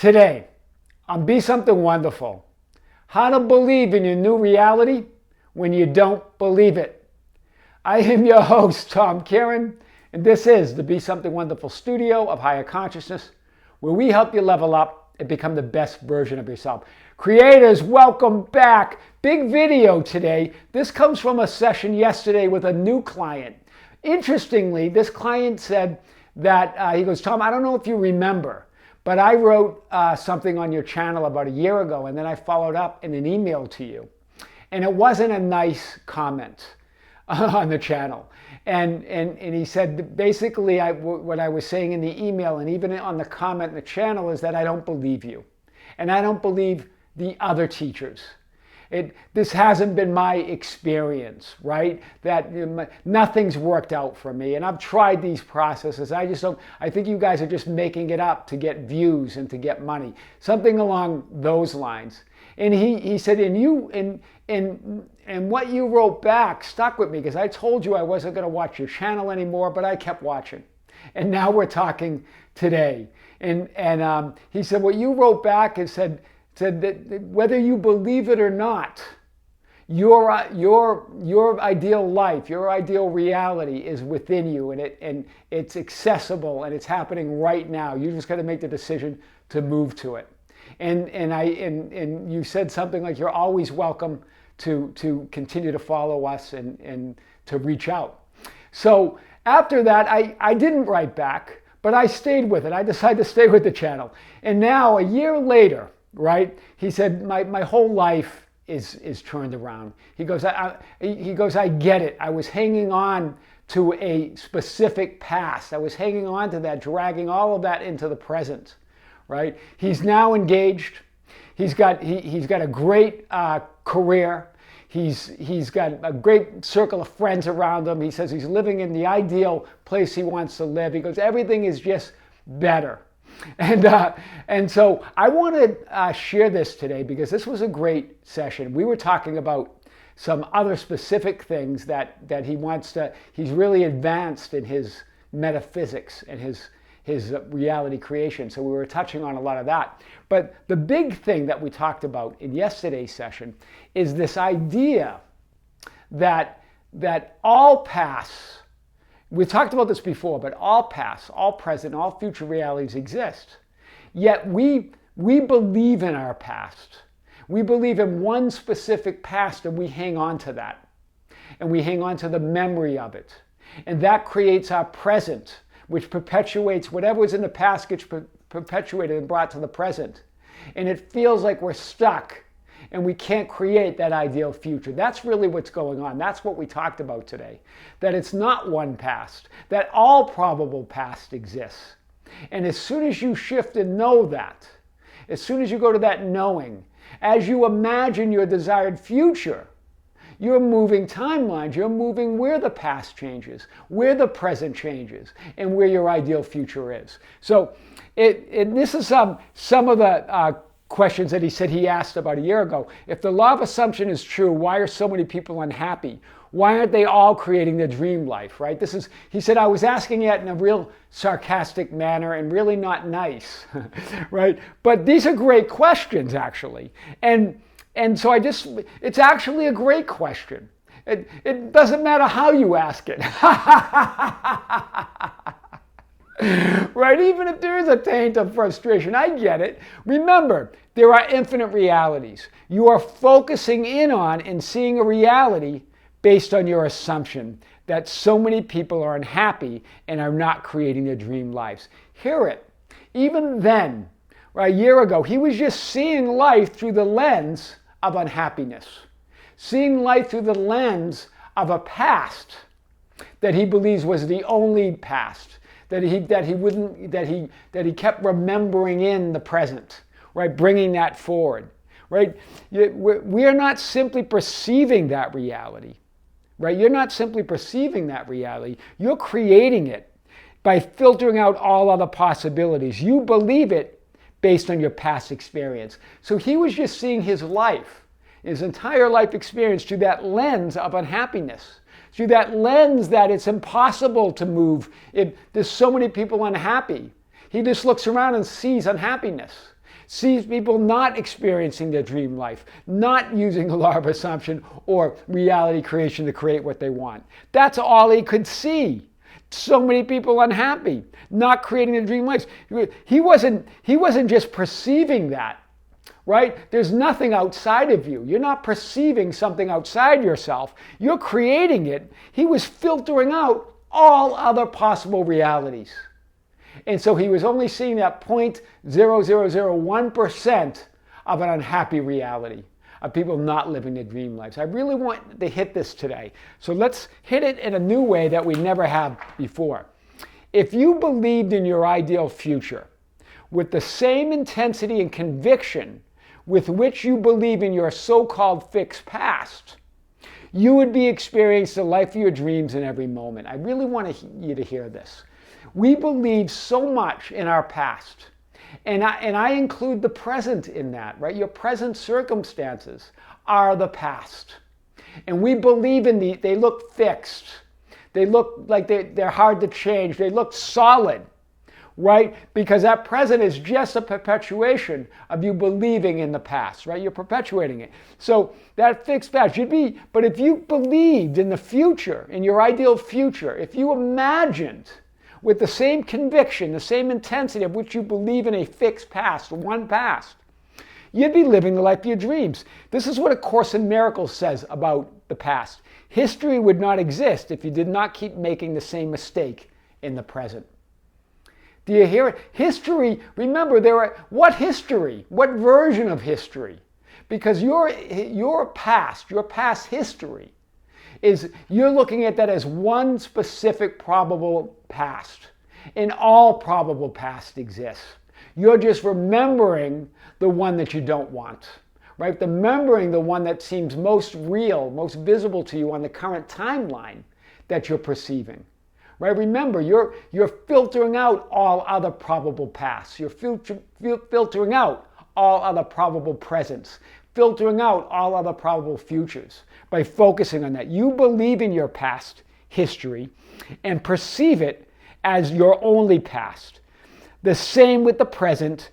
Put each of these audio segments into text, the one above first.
Today, on Be Something Wonderful, how to believe in your new reality when you don't believe it. I am your host, Tom Kearin, and this is the Be Something Wonderful studio of higher consciousness, where we help you level up and become the best version of yourself. Creators, welcome back. Big video today. This comes from a session yesterday with a new client. Interestingly, this client said that, he goes, Tom, I don't know if you remember, but I wrote something on your channel about a year ago, and then I followed up in an email to you. And it wasn't a nice comment on the channel. And he said, basically, what I was saying in the email and even on the comment in the channel is that I don't believe you. And I don't believe the other teachers. This hasn't been my experience, right? That nothing's worked out for me. And I've tried these processes. I think you guys are just making it up to get views and to get money. Something along those lines. And he said, and what you wrote back stuck with me because I told you I wasn't going to watch your channel anymore, but I kept watching. And now we're talking today. And he said, what you wrote back and said that whether you believe it or not, your ideal life, your ideal reality is within you, and it's accessible, and it's happening right now. You just got to make the decision to move to it. And you said something like you're always welcome to continue to follow us and to reach out. So after that, I didn't write back, but I stayed with it. I decided to stay with the channel. And now, a year later, right? He said, my whole life is turned around. He goes, I get it. I was hanging on to a specific past. I was hanging on to that, dragging all of that into the present, right? He's now engaged. He's got a great career. He's got a great circle of friends around him. He says he's living in the ideal place he wants to live. He goes, everything is just better. And so I want to share this today because this was a great session. We were talking about some other specific things that he's really advanced in his metaphysics and his reality creation. So we were touching on a lot of that. But the big thing that we talked about in yesterday's session is this idea that all paths, we talked about this before, but all past, all present, all future realities exist. Yet we believe in our past. We believe in one specific past and we hang on to that. And we hang on to the memory of it. And that creates our present, which perpetuates whatever was in the past gets perpetuated and brought to the present. And it feels like we're stuck and we can't create that ideal future. That's really what's going on. That's what we talked about today. That it's not one past, that all probable past exists. And as soon as you shift and know that, as soon as you go to that knowing, as you imagine your desired future, you're moving timelines, you're moving where the past changes, where the present changes, and where your ideal future is. So this is some of the questions that he said he asked about a year ago. If the law of assumption is true, why are so many people unhappy? Why aren't they all creating their dream life, right? He said, I was asking it in a real sarcastic manner and really not nice, right? But these are great questions, actually. And so it's actually a great question. It doesn't matter how you ask it. Right? Even if there is a taint of frustration, I get it. Remember, there are infinite realities. You are focusing in on and seeing a reality based on your assumption that so many people are unhappy and are not creating their dream lives. Hear it. Even then, a year ago, he was just seeing life through the lens of unhappiness, seeing life through the lens of a past that he believes was the only past, that he kept remembering in the present, right? Bringing that forward, right? We are not simply perceiving that reality, right? You're not simply perceiving that reality. You're creating it by filtering out all other possibilities. You believe it based on your past experience. So he was just seeing his life, his entire life experience through that lens of unhappiness. Through that lens that it's impossible to move. There's so many people unhappy. He just looks around and sees unhappiness. sees people not experiencing their dream life, not using the law of assumption or reality creation to create what they want. That's all he could see. So many people unhappy, not creating their dream lives. He wasn't just perceiving that, right? There's nothing outside of you. You're not perceiving something outside yourself. You're creating it. He was filtering out all other possible realities. And so he was only seeing that 0.0001% of an unhappy reality, of people not living their dream lives. I really want to hit this today. So let's hit it in a new way that we never have before. If you believed in your ideal future with the same intensity and conviction with which you believe in your so-called fixed past, you would be experiencing the life of your dreams in every moment. I really want you to hear this. We believe so much in our past, and I include the present in that, right? Your present circumstances are the past. And we believe in they look fixed. They look like they're hard to change. They look solid, right? Because that present is just a perpetuation of you believing in the past, right? You're perpetuating it. So that fixed past, but if you believed in the future, in your ideal future, if you imagined with the same conviction, the same intensity of which you believe in a fixed past, one past, you'd be living the life of your dreams. This is what A Course in Miracles says about the past. History would not exist if you did not keep making the same mistake in the present. Do you hear it? History, remember, what history? What version of history? Because your past history, you're looking at that as one specific probable past. And all probable past exists. You're just remembering the one that you don't want, right? Remembering the one that seems most real, most visible to you on the current timeline that you're perceiving, right? Remember, you're filtering out all other probable pasts. You're filtering out all other probable presents, filtering out all other probable futures by focusing on that. You believe in your past history and perceive it as your only past. The same with the present,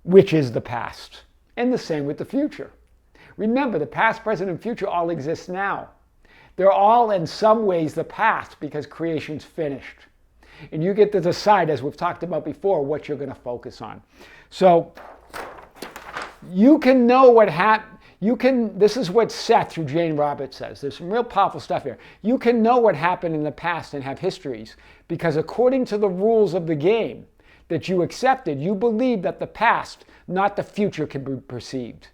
which is the past, and the same with the future. Remember, the past, present, and future all exist now. They're all in some ways the past because creation's finished. And you get to decide, as we've talked about before, what you're going to focus on. So you can know what happened. This is what Seth through Jane Roberts says. There's some real powerful stuff here. You can know what happened in the past and have histories because according to the rules of the game that you accepted, you believe that the past, not the future, can be perceived.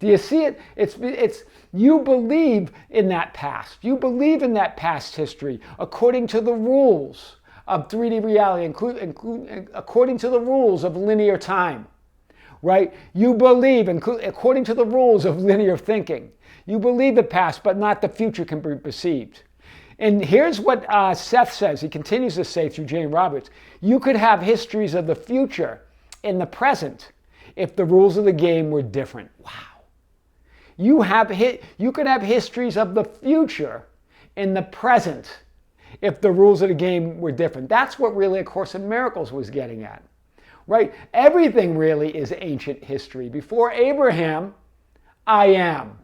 Do you see it? It's you believe in that past. You believe in that past history according to the rules of 3D reality, according to the rules of linear time. Right? You believe, according to the rules of linear thinking, you believe the past, but not the future can be perceived. And here's what Seth says. He continues to say through Jane Roberts, you could have histories of the future in the present if the rules of the game were different. Wow. You could have histories of the future in the present if the rules of the game were different. That's what really A Course in Miracles was getting at. Right? Everything really is ancient history. Before Abraham, I am.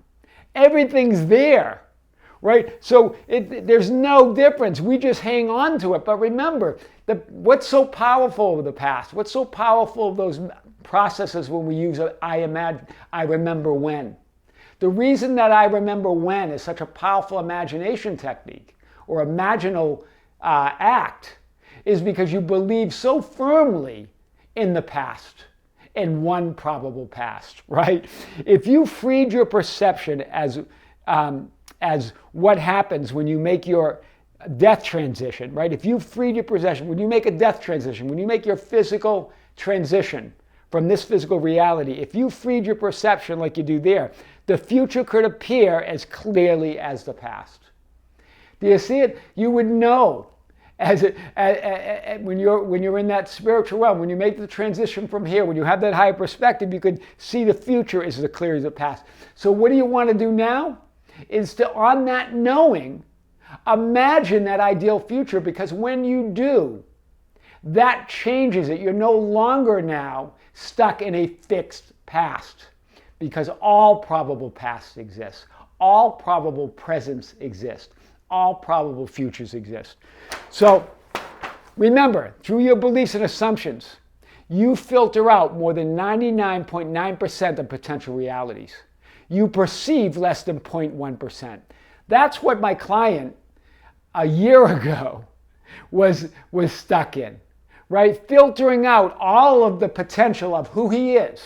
Everything's there. Right? So there's no difference. We just hang on to it. But remember, what's so powerful of the past? What's so powerful of those processes when we use I remember when? The reason that I remember when is such a powerful imagination technique or imaginal act is because you believe so firmly in the past, in one probable past, right? If you freed your perception as what happens when you make your death transition, right? If you freed your perception, when you make a death transition, when you make your physical transition from this physical reality, if you freed your perception like you do there, the future could appear as clearly as the past. Do you see it? You would know when you're in that spiritual realm, when you make the transition from here, when you have that higher perspective, you could see the future as clear as the past. So what do you want to do now? Is to, on that knowing, imagine that ideal future, because when you do, that changes it. You're no longer now stuck in a fixed past, because all probable pasts exist. All probable presents exist. All probable futures exist. So remember, through your beliefs and assumptions, you filter out more than 99.9% of potential realities. You perceive less than 0.1%. That's what my client a year ago was stuck in, right? Filtering out all of the potential of who he is,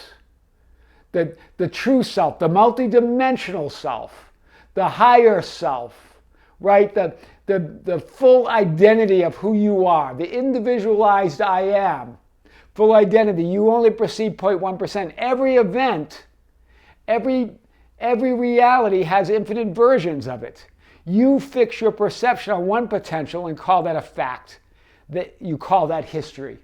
the true self, the multidimensional self, the higher self, right? The full identity of who you are, the individualized I am, full identity. You only perceive 0.1%. Every event, every reality has infinite versions of it. You fix your perception on one potential and call that a fact. That you call that history.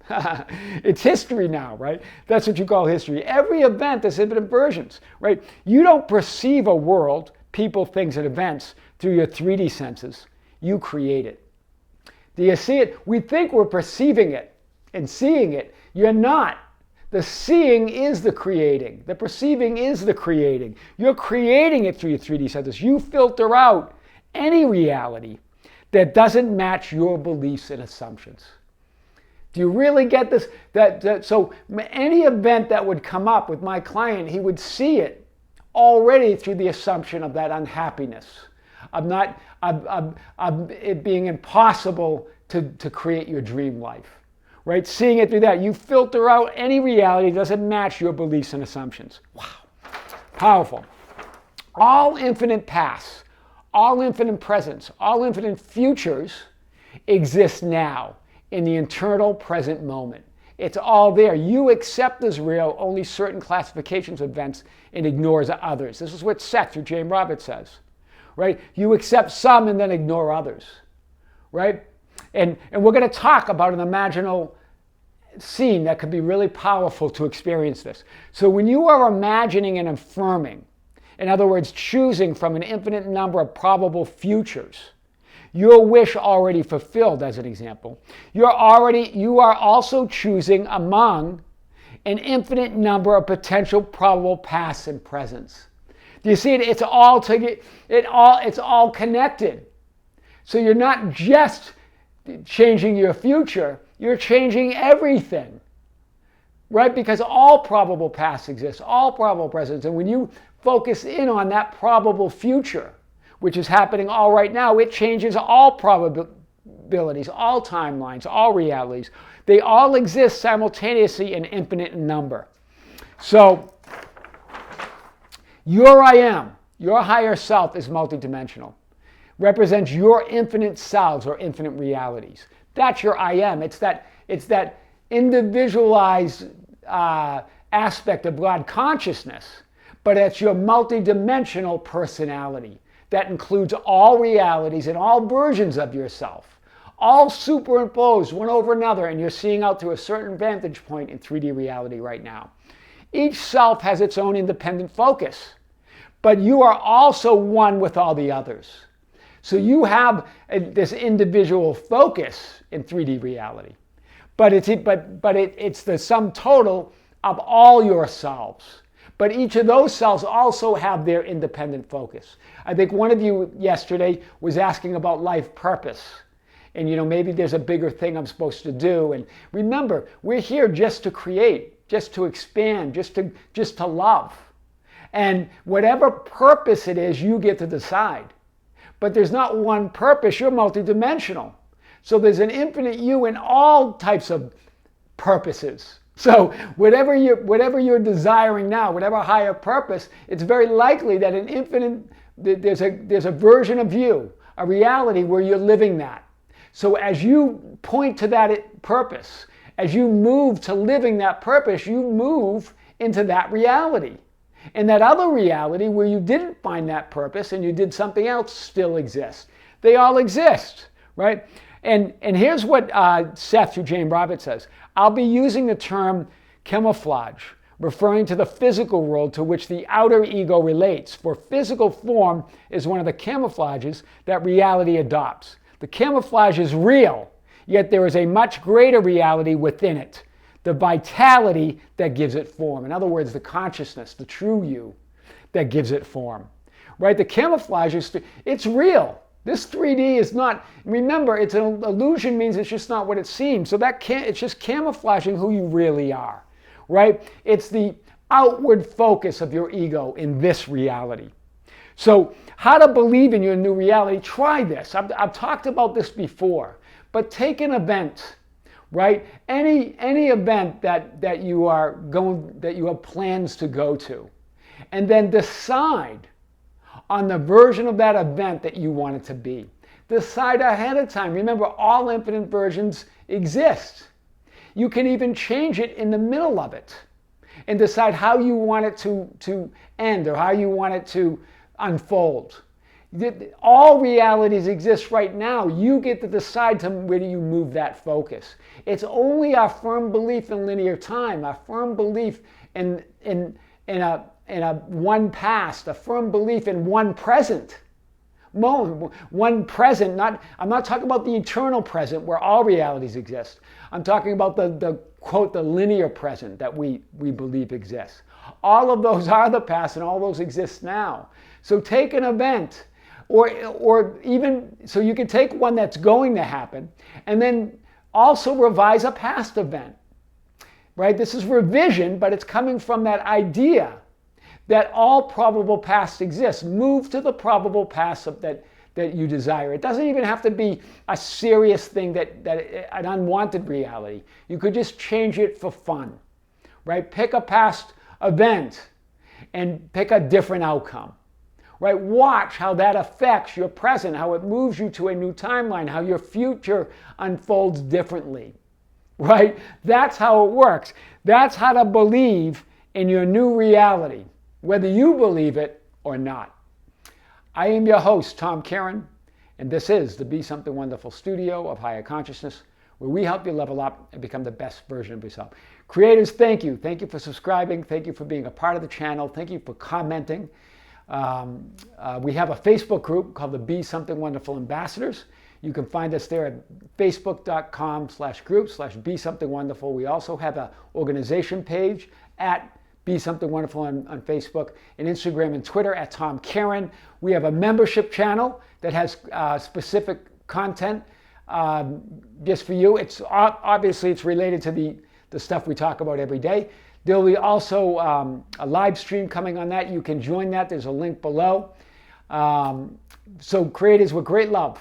It's history now, right? That's what you call history. Every event has infinite versions, right? You don't perceive a world, people, things, and events through your 3D senses. You create it. Do you see it? We think we're perceiving it and seeing it. You're not. The seeing is the creating. The perceiving is the creating. You're creating it through your 3D senses. You filter out any reality that doesn't match your beliefs and assumptions. Do you really get this? So any event that would come up with my client, he would see it already through the assumption of that unhappiness, of it being impossible to create your dream life, right? Seeing it through that, you filter out any reality that doesn't match your beliefs and assumptions. Wow, powerful. All infinite pasts, all infinite presents, all infinite futures exist now in the eternal present moment. It's all there. You accept as real only certain classifications of events and ignores others. This is what Seth through James Roberts says, right? You accept some and then ignore others, right? And we're going to talk about an imaginal scene that could be really powerful to experience this. So when you are imagining and affirming, in other words, choosing from an infinite number of probable futures, your wish already fulfilled, as an example, you are also choosing among an infinite number of potential probable pasts and presents. Do you see it? It's all connected. So you're not just changing your future, you're changing everything, right? Because all probable pasts exist, all probable presents, and when you focus in on that probable future, which is happening all right now, it changes all probabilities, all timelines, all realities. They all exist simultaneously in infinite number. So, your I am, your higher self is multidimensional. Represents your infinite selves or infinite realities. That's your I am. It's that individualized aspect of God consciousness, but it's your multidimensional personality that includes all realities and all versions of yourself, all superimposed one over another, and you're seeing out through a certain vantage point in 3D reality right now. Each self has its own independent focus, but you are also one with all the others. So you have this individual focus in 3D reality, but it's the sum total of all your selves. But each of those selves also have their independent focus. I think one of you yesterday was asking about life purpose. And maybe there's a bigger thing I'm supposed to do. And remember, we're here just to create, just to expand, just to love. And whatever purpose it is, you get to decide. But there's not one purpose, you're multidimensional. So there's an infinite you in all types of purposes. So whatever you're desiring now, whatever higher purpose, it's very likely that there's a version of you, a reality where you're living that. So as you point to that purpose, as you move to living that purpose, you move into that reality. And that other reality where you didn't find that purpose and you did something else still exists. They all exist, right? And here's what Seth through James Roberts says. I'll be using the term camouflage, referring to the physical world to which the outer ego relates, for physical form is one of the camouflages that reality adopts. The camouflage is real, yet there is a much greater reality within it. the vitality that gives it form. In other words, the consciousness, the true you that gives it form. Right? The camouflage it's real. This 3D is not, remember, it's an illusion means it's just not what it seems. So it's just camouflaging who you really are. Right? It's the outward focus of your ego in this reality. So how to believe in your new reality, try this. I've talked about this before, but take an event, right? Any event that you have plans to go to, and then decide on the version of that event that you want it to be. Decide ahead of time. Remember, all infinite versions exist. You can even change it in the middle of it and decide how you want it to end or how you want it to unfold. All realities exist right now. You get to decide to where do you move that focus. It's only our firm belief in linear time, our firm belief in a one past, a firm belief in one present moment, one present. I'm not talking about the eternal present where all realities exist. I'm talking about the quote, the linear present that we believe exists. All of those are the past and all those exist now. So take an event, or even, so you can take one that's going to happen and then also revise a past event, right? This is revision, but it's coming from that idea that all probable past exists. Move to the probable past that you desire. It doesn't even have to be a serious thing, an unwanted reality. You could just change it for fun, right? Pick a past event and pick a different outcome, right? Watch how that affects your present, how it moves you to a new timeline, how your future unfolds differently, right? That's how it works. That's how to believe in your new reality, whether you believe it or not. I am your host, Tom Kearin, and this is the Be Something Wonderful studio of Higher Consciousness, where we help you level up and become the best version of yourself. Creators, thank you. Thank you for subscribing. Thank you for being a part of the channel. Thank you for commenting. We have a Facebook group called the Be Something Wonderful Ambassadors. You can find us there at facebook.com/group/Be Something Wonderful. We also have an organization page at Be Something Wonderful on Facebook, and Instagram and Twitter at Tom Kearin. We have a membership channel that has specific content just for you. It's obviously it's related to the stuff we talk about every day. There'll be also a live stream coming on that. You can join that. There's a link below. So creators, with great love,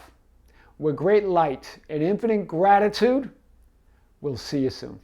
with great light, and infinite gratitude, we'll see you soon.